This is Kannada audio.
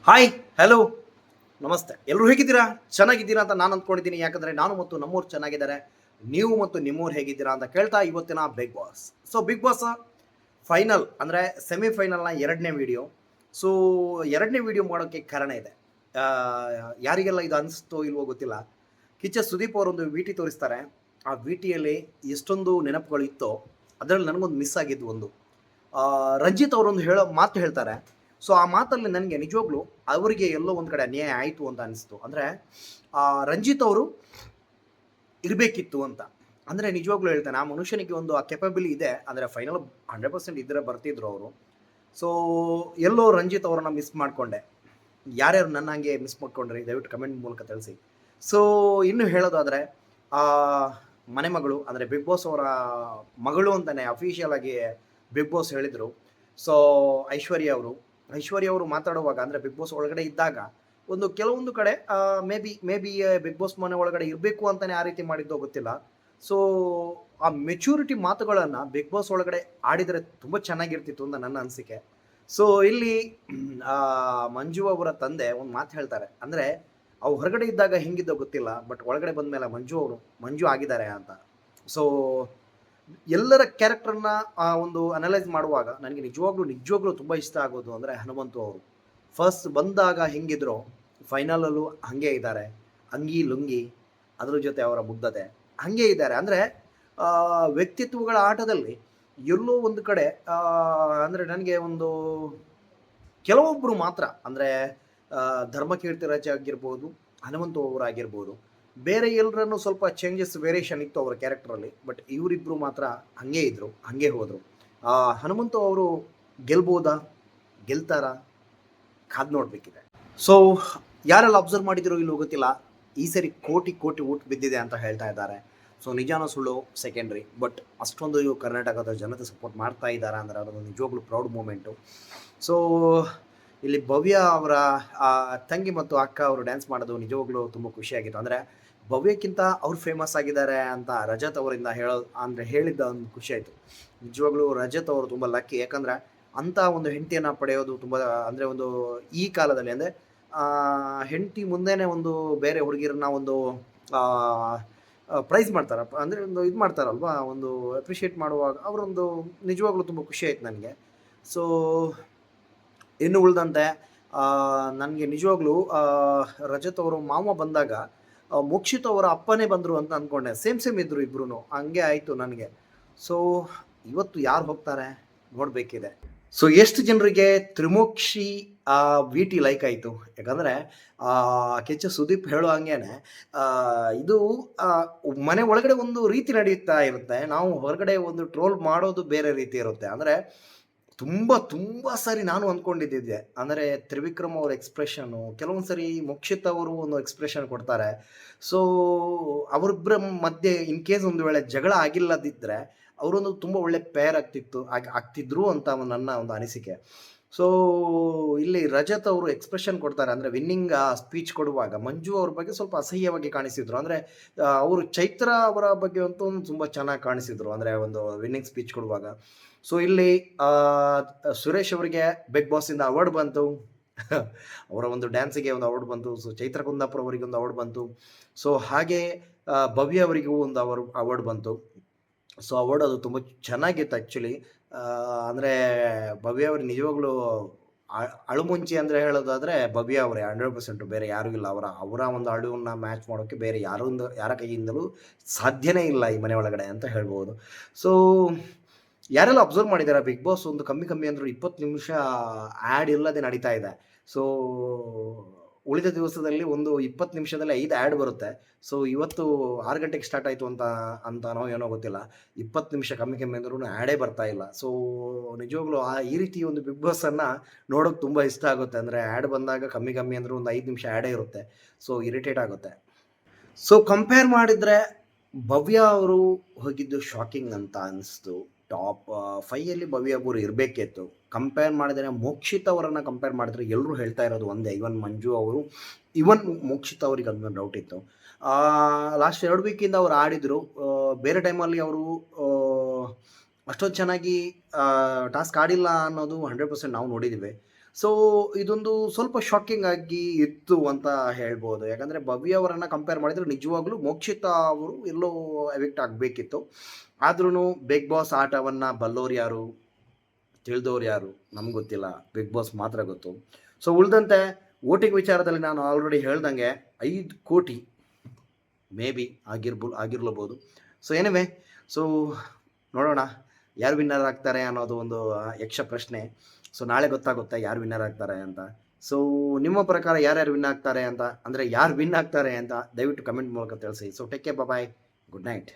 ಹಾಯ್, ಹಲೋ, ನಮಸ್ತೆ. ಎಲ್ಲರೂ ಹೇಗಿದ್ದೀರಾ? ಚೆನ್ನಾಗಿದ್ದೀರಾ ಅಂತ ನಾನು ಅಂದ್ಕೊಂಡಿದ್ದೀನಿ. ಯಾಕಂದರೆ ನಾನು ಮತ್ತು ನಮ್ಮೂರು ಚೆನ್ನಾಗಿದ್ದಾರೆ. ನೀವು ಮತ್ತು ನಿಮ್ಮೂರು ಹೇಗಿದ್ದೀರಾ ಅಂತ ಕೇಳ್ತಾ ಇವತ್ತಿನ Bigg Boss. So Bigg Boss final ಅಂದರೆ ಸೆಮಿಫೈನಲ್ನ ಎರಡನೇ ವಿಡಿಯೋ. ಸೊ ಎರಡನೇ ವಿಡಿಯೋ ಮಾಡೋಕ್ಕೆ ಕಾರಣ ಇದೆ. ಯಾರಿಗೆಲ್ಲ ಇದು ಅನಿಸ್ತೋ ಇಲ್ವೋ ಗೊತ್ತಿಲ್ಲ. ಕಿಚ್ಚ ಸುದೀಪ್ ಅವರೊಂದು ವಿ ಟಿ ತೋರಿಸ್ತಾರೆ. ಆ ವಿ ಟಿಯಲ್ಲಿ ಎಷ್ಟೊಂದು ನೆನಪುಗಳು ಇತ್ತೋ ಅದರಲ್ಲಿ ನನಗೊಂದು ಮಿಸ್ ಆಗಿದ್ದು ಒಂದು. ರಂಜಿತ್ ಅವರೊಂದು ಮಾತು ಹೇಳ್ತಾರೆ. ಸೊ ಆ ಮಾತಲ್ಲಿ ನನಗೆ ನಿಜವಾಗ್ಲೂ ಅವರಿಗೆ ಎಲ್ಲೋ ಒಂದು ಕಡೆ ಅನ್ಯಾಯ ಆಯಿತು ಅಂತ ಅನಿಸ್ತು. ಅಂದರೆ ರಂಜಿತ್ ಅವರು ಇರಬೇಕಿತ್ತು ಅಂತ. ಅಂದರೆ ನಿಜವಾಗ್ಲೂ ಹೇಳ್ತಾನೆ, ಆ ಮನುಷ್ಯನಿಗೆ ಒಂದು ಆ ಕೆಪಬಿಲಿ ಇದೆ. ಅಂದರೆ ಫೈನಲ್ 100% ಇದ್ದರೆ ಬರ್ತಿದ್ರು ಅವರು. ಸೊ ಎಲ್ಲೋ ರಂಜಿತ್ ಅವರನ್ನು ಮಿಸ್ ಮಾಡಿಕೊಂಡೆ. ಯಾರ್ಯಾರು ನನ್ನ ಹಂಗೆ ಮಿಸ್ ಮಾಡ್ಕೊಂಡ್ರಿ ದಯವಿಟ್ಟು ಕಮೆಂಟ್ ಮೂಲಕ ತಿಳಿಸಿ. ಸೊ ಇನ್ನು ಹೇಳೋದಾದರೆ ಮನೆ ಮಗಳು ಅಂದರೆ ಬಿಗ್ ಬಾಸ್ ಅವರ ಮಗಳು ಅಂತಲೇ ಅಫಿಷಿಯಲ್ ಆಗಿ ಬಿಗ್ ಬಾಸ್ ಹೇಳಿದರು. ಸೊ ಐಶ್ವರ್ಯ ಅವರು ಮಾತಾಡುವಾಗ ಅಂದರೆ ಬಿಗ್ ಬಾಸ್ ಒಳಗಡೆ ಇದ್ದಾಗ ಒಂದು ಕೆಲವೊಂದು ಕಡೆ ಮೇ ಬಿ ಬಿಗ್ ಬಾಸ್ ಮನೆ ಒಳಗಡೆ ಇರಬೇಕು ಅಂತಲೇ ಆ ರೀತಿ ಮಾಡಿದ್ದೋ ಗೊತ್ತಿಲ್ಲ. ಸೊ ಆ ಮೆಚೂರಿಟಿ ಮಾತುಗಳನ್ನು ಬಿಗ್ ಬಾಸ್ ಒಳಗಡೆ ಆಡಿದರೆ ತುಂಬ ಚೆನ್ನಾಗಿರ್ತಿತ್ತು ಅಂತ ನನ್ನ ಅನಿಸಿಕೆ. ಸೊ ಇಲ್ಲಿ ಮಂಜು ಅವರ ತಂದೆ ಒಂದು ಮಾತು ಹೇಳ್ತಾರೆ. ಅಂದರೆ ಅವು ಹೊರಗಡೆ ಇದ್ದಾಗ ಹೆಂಗಿದ್ದೋ ಗೊತ್ತಿಲ್ಲ, ಬಟ್ ಒಳಗಡೆ ಬಂದ ಮೇಲೆ ಮಂಜು ಆಗಿದ್ದಾರೆ ಅಂತ. ಸೊ ಎಲ್ಲರ ಕ್ಯಾರೆಕ್ಟರ್ನ ಒಂದು ಅನಲೈಸ್ ಮಾಡುವಾಗ ನನಗೆ ನಿಜವಾಗ್ಲೂ ತುಂಬ ಇಷ್ಟ ಆಗೋದು ಅಂದರೆ ಹನುಮಂತು ಅವರು. ಫಸ್ಟ್ ಬಂದಾಗ ಹೆಂಗಿದ್ರು ಫೈನಲಲ್ಲೂ ಹಾಗೆ ಇದ್ದಾರೆ. ಅಂಗಿ ಲುಂಗಿ ಅದ್ರ ಜೊತೆ ಅವರ ಮುಗ್ಧತೆ ಹಾಗೆ ಇದ್ದಾರೆ. ಅಂದರೆ ವ್ಯಕ್ತಿತ್ವಗಳ ಆಟದಲ್ಲಿ ಎಲ್ಲೋ ಒಂದು ಕಡೆ ಅಂದರೆ ನನಗೆ ಒಂದು ಕೆಲವೊಬ್ಬರು ಮಾತ್ರ ಅಂದರೆ ಧರ್ಮಕೀರ್ತಿ ರಾಜ ಆಗಿರ್ಬೋದು, ಹನುಮಂತು ಅವರಾಗಿರ್ಬೋದು, ಬೇರೆ ಎಲ್ಲರನ್ನು ಸ್ವಲ್ಪ ಚೇಂಜಸ್ ವೇರಿಯೇಷನ್ ಇತ್ತು ಅವರ ಕ್ಯಾರೆಕ್ಟರಲ್ಲಿ. ಬಟ್ ಇವರಿಬ್ಬರು ಮಾತ್ರ ಹಾಗೇ ಇದ್ದರು, ಹಾಗೇ ಹೋದರು. ಹನುಮಂತು ಅವರು ಗೆಲ್ತಾರಾ ಕಾದು ನೋಡಬೇಕಿದೆ. ಸೊ ಯಾರೆಲ್ಲ ಅಬ್ಸರ್ವ್ ಮಾಡಿದಿರೋ ಇಲ್ಲೋ ಗೊತ್ತಿಲ್ಲ, ಈ ಸರಿ ಕೋಟಿ ಊಟ ಬಿದ್ದಿದೆ ಅಂತ ಹೇಳ್ತಾ ಇದ್ದಾರೆ. ಸೊ ನಿಜಾನ ಸುಳ್ಳು ಸೆಕೆಂಡ್ರಿ, ಬಟ್ ಅಷ್ಟೊಂದು ಕರ್ನಾಟಕದ ಜನತೆ ಸಪೋರ್ಟ್ ಮಾಡ್ತಾ ಇದ್ದಾರೆ ಅಂದರೆ ಅದೊಂದು ನಿಜವಾಗ್ಲೂ ಪ್ರೌಡ್ ಮೂಮೆಂಟು. ಸೊ ಇಲ್ಲಿ ಭವ್ಯ ಅವರ ತಂಗಿ ಮತ್ತು ಅಕ್ಕ ಅವರು ಡ್ಯಾನ್ಸ್ ಮಾಡೋದು ನಿಜವಾಗ್ಲೂ ತುಂಬ ಖುಷಿಯಾಗಿತ್ತು. ಅಂದರೆ ಭವ್ಯಕ್ಕಿಂತ ಅವ್ರು ಫೇಮಸ್ ಆಗಿದ್ದಾರೆ ಅಂತ ರಜತ್ ಅವರಿಂದ ಹೇಳಿದ್ದ ಒಂದು ಖುಷಿ ಆಯಿತು. ನಿಜವಾಗ್ಲೂ ರಜತ್ ಅವರು ತುಂಬ ಲಕ್ಕಿ. ಯಾಕಂದರೆ ಅಂಥ ಒಂದು ಹೆಂಡತಿಯನ್ನು ಪಡೆಯೋದು ತುಂಬ ಅಂದರೆ ಒಂದು ಈ ಕಾಲದಲ್ಲಿ ಅಂದರೆ ಹೆಂಡತಿ ಮುಂದೆನೇ ಒಂದು ಬೇರೆ ಹುಡುಗಿರನ್ನ ಒಂದು ಪ್ರೈಸ್ ಮಾಡ್ತಾರಪ್ಪ ಅಂದರೆ ಒಂದು ಇದು ಮಾಡ್ತಾರಲ್ವ, ಒಂದು ಅಪ್ರಿಷಿಯೇಟ್ ಮಾಡುವಾಗ ಅವರೊಂದು ನಿಜವಾಗ್ಲೂ ತುಂಬ ಖುಷಿ ಆಯ್ತು ನನಗೆ. ಸೊ ಇನ್ನು ಉಳಿದಂತೆ ನನಗೆ ನಿಜವಾಗ್ಲೂ ರಜತ್ ಅವರು ಮಾವ ಬಂದಾಗ ಮೋಕ್ಷಿತ್ ಅವರ ಅಪ್ಪನೇ ಬಂದರು ಅಂತ ಅಂದ್ಕೊಂಡೆ. ಸೇಮ್ ಇದ್ದರು ಇಬ್ಬರು, ಹಂಗೆ ಆಯಿತು ನನಗೆ. ಸೊ ಇವತ್ತು ಯಾರು ಹೋಗ್ತಾರೆ ನೋಡಬೇಕಿದೆ. ಸೊ ಎಷ್ಟು ಜನರಿಗೆ ತ್ರಿಮೋಕ್ಷಿ ವಿ ಟಿ ಲೈಕ್ ಆಯಿತು? ಯಾಕಂದರೆ ಕಿಚ್ಚ ಸುದೀಪ್ ಹೇಳೋ ಹಂಗೇನೆ ಇದು ಮನೆ ಒಳಗಡೆ ಒಂದು ರೀತಿ ನಡೀತಾ ಇರುತ್ತೆ, ನಾವು ಹೊರಗಡೆ ಒಂದು ಟ್ರೋಲ್ ಮಾಡೋದು ಬೇರೆ ರೀತಿ ಇರುತ್ತೆ. ಅಂದರೆ ತುಂಬ ಸರಿ ನಾನು ಅಂದ್ಕೊಂಡಿದ್ದೆ ಅಂದರೆ ತ್ರಿವಿಕ್ರಮ್ ಅವ್ರ ಎಕ್ಸ್ಪ್ರೆಷನ್ನು, ಕೆಲವೊಂದು ಸರಿ ಮೋಕ್ಷಿತ್ ಅವರು ಒಂದು ಎಕ್ಸ್ಪ್ರೆಷನ್ ಕೊಡ್ತಾರೆ. ಸೊ ಅವರಿಬ್ಬರ ಮಧ್ಯೆ ಇನ್ ಕೇಸ್ ಒಂದು ವೇಳೆ ಜಗಳ ಆಗಿಲ್ಲದಿದ್ದರೆ ಅವರೊಂದು ತುಂಬ ಒಳ್ಳೆ ಪೇರ್ ಆಗ್ತಿದ್ರು ಅಂತ ನನ್ನ ಒಂದು ಅನಿಸಿಕೆ. ಸೊ ಇಲ್ಲಿ ರಜತ್ ಅವರು ಎಕ್ಸ್ಪ್ರೆಷನ್ ಕೊಡ್ತಾರೆ. ಅಂದರೆ ವಿನ್ನಿಂಗ್ ಸ್ಪೀಚ್ ಕೊಡುವಾಗ ಮಂಜು ಅವ್ರ ಬಗ್ಗೆ ಸ್ವಲ್ಪ ಅಸಹ್ಯವಾಗಿ ಕಾಣಿಸಿದ್ರು. ಅಂದರೆ ಅವರು ಚೈತ್ರ ಅವರ ಬಗ್ಗೆ ಅಂತೂ ತುಂಬ ಚೆನ್ನಾಗಿ ಕಾಣಿಸಿದ್ರು ಅಂದರೆ ಒಂದು ವಿನ್ನಿಂಗ್ ಸ್ಪೀಚ್ ಕೊಡುವಾಗ. ಸೊ ಇಲ್ಲಿ ಸುರೇಶ್ ಅವರಿಗೆ ಬಿಗ್ ಬಾಸಿಂದ ಅವಾರ್ಡ್ ಬಂತು. ಅವರ ಒಂದು ಡ್ಯಾನ್ಸಿಗೆ ಒಂದು ಅವಾರ್ಡ್ ಬಂತು. ಸೊ ಚೈತ್ರ ಕುಂದಾಪುರ ಅವರಿಗೆ ಒಂದು ಅವಾರ್ಡ್ ಬಂತು. ಸೊ ಹಾಗೆ ಭವ್ಯ ಅವರಿಗೂ ಒಂದು ಅವಾರ್ಡ್ ಬಂತು. ಸೊ ಅವಾರ್ಡ್ ಅದು ತುಂಬ ಚೆನ್ನಾಗಿತ್ತು ಆ್ಯಕ್ಚುಲಿ. ಅಂದರೆ ಭವ್ಯ ಅವರು ನಿಜವಾಗ್ಲೂ ಅಳುಮುಂಚಿ ಅಂದರೆ ಹೇಳೋದಾದರೆ ಭವ್ಯ ಅವರೇ 100%, ಬೇರೆ ಯಾರೂ ಇಲ್ಲ. ಅವರ ಒಂದು ಅಳುವನ್ನು ಮ್ಯಾಚ್ ಮಾಡೋಕ್ಕೆ ಬೇರೆ ಯಾರ ಕೈಯಿಂದಲೂ ಸಾಧ್ಯನೇ ಇಲ್ಲ ಈ ಮನೆ ಒಳಗಡೆ ಅಂತ ಹೇಳ್ಬೋದು. ಸೊ ಯಾರೆಲ್ಲ ಅಬ್ಸರ್ವ್ ಮಾಡಿದ್ದಾರೆ, ಬಿಗ್ ಬಾಸ್ ಒಂದು ಕಮ್ಮಿ ಅಂದರೂ 20 ನಿಮಿಷ ಆ್ಯಡ್ ಇಲ್ಲದೆ ನಡೀತಾ ಇದೆ. ಸೊ ಉಳಿದ ದಿವಸದಲ್ಲಿ ಒಂದು 20 ನಿಮಿಷದಲ್ಲಿ 5 ಆ್ಯಡ್ ಬರುತ್ತೆ. ಸೊ ಇವತ್ತು 6 ಗಂಟೆಗೆ ಸ್ಟಾರ್ಟ್ ಆಯಿತು ಅಂತಾನೋ ಏನೋ ಗೊತ್ತಿಲ್ಲ, 20 ನಿಮಿಷ ಕಮ್ಮಿ ಅಂದ್ರೂ ಆ್ಯಡೇ ಬರ್ತಾ ಇಲ್ಲ. ಸೊ ನಿಜವಾಗ್ಲೂ ಈ ರೀತಿ ಒಂದು ಬಿಗ್ ಬಾಸನ್ನು ನೋಡೋಕೆ ತುಂಬ ಇಷ್ಟ ಆಗುತ್ತೆ. ಅಂದರೆ ಆ್ಯಡ್ ಬಂದಾಗ ಕಮ್ಮಿ ಅಂದರೂ ಒಂದು 5 ನಿಮಿಷ ಆ್ಯಡೇ ಇರುತ್ತೆ. ಸೊ ಇರಿಟೇಟ್ ಆಗುತ್ತೆ. ಸೊ ಕಂಪೇರ್ ಮಾಡಿದರೆ ಭವ್ಯ ಅವರು ಹೋಗಿದ್ದು ಶಾಕಿಂಗ್ ಅಂತ ಅನಿಸ್ತು. ಟಾಪ್ 5ಯಲ್ಲಿ ಭವ್ಯ ಅವರು ಇರಬೇಕಿತ್ತು. ಕಂಪೇರ್ ಮಾಡಿದರೆ ಮೋಕ್ಷಿತ್ ಅವರನ್ನು ಕಂಪೇರ್ ಮಾಡಿದ್ರೆ ಎಲ್ಲರೂ ಹೇಳ್ತಾ ಇರೋದು ಒಂದೇ, ಇವನ್ ಮಂಜು ಅವರು, ಇವನ್ ಮೋಕ್ಷಿತ್ ಅವ್ರಿಗೆ ಅದೊಂದು ಡೌಟ್ ಇತ್ತು. ಲಾಸ್ಟ್ 2 ವೀಕಿಂದ ಅವ್ರು ಆಡಿದರು. ಬೇರೆ ಟೈಮಲ್ಲಿ ಅವರು ಅಷ್ಟೊಂದು ಚೆನ್ನಾಗಿ ಟಾಸ್ಕ್ ಆಡಿಲ್ಲ ಅನ್ನೋದು 100% ನಾವು ನೋಡಿದ್ದೀವಿ. ಸೊ ಇದೊಂದು ಸ್ವಲ್ಪ ಶಾಕಿಂಗ್ ಆಗಿ ಇತ್ತು ಅಂತ ಹೇಳ್ಬೋದು. ಯಾಕಂದರೆ ಭವ್ಯ ಅವರನ್ನು ಕಂಪೇರ್ ಮಾಡಿದರೆ ನಿಜವಾಗ್ಲೂ ಮೋಕ್ಷಿತಾ ಅವರು ಎಲ್ಲೋ ಎವಿಕ್ಟ್ ಆಗಬೇಕಿತ್ತು. ಆದ್ರೂ ಬಿಗ್ ಬಾಸ್ ಆಟವನ್ನು ಬಲ್ಲೋರು ಯಾರು, ತಿಳಿದವ್ರು ಯಾರು ನಮ್ಗೆ ಗೊತ್ತಿಲ್ಲ. ಬಿಗ್ ಬಾಸ್ ಮಾತ್ರ ಗೊತ್ತು. ಸೊ ಉಳಿದಂತೆ ವೋಟಿಂಗ್ ವಿಚಾರದಲ್ಲಿ ನಾನು ಆಲ್ರೆಡಿ ಹೇಳ್ದಂಗೆ 5 ಕೋಟಿ ಮೇ ಬಿ ಆಗಿರ್ಲಬೋದು. ಸೊ ಎನಿವೆ, ಸೊ ನೋಡೋಣ ಯಾರು ವಿನ್ನರ್ ಆಗ್ತಾರೆ ಅನ್ನೋದು ಒಂದು ಯಕ್ಷ ಪ್ರಶ್ನೆ. ಸೊ ನಾಳೆ ಗೊತ್ತಾಗುತ್ತೆ ಯಾರು ವಿನ್ನರ್ ಆಗ್ತಾರೆ ಅಂತ. ಸೊ ನಿಮ್ಮ ಪ್ರಕಾರ ಯಾರ್ಯಾರು ವಿನ್ ಆಗ್ತಾರೆ ಅಂತ, ಅಂದರೆ ಯಾರು ವಿನ್ ಆಗ್ತಾರೆ ಅಂತ ದಯವಿಟ್ಟು ಕಮೆಂಟ್ ಮೂಲಕ ತಿಳಿಸಿ. ಸೊ ಟೇಕ್ ಕೇರ್, ಬಾಯ್, ಗುಡ್ ನೈಟ್.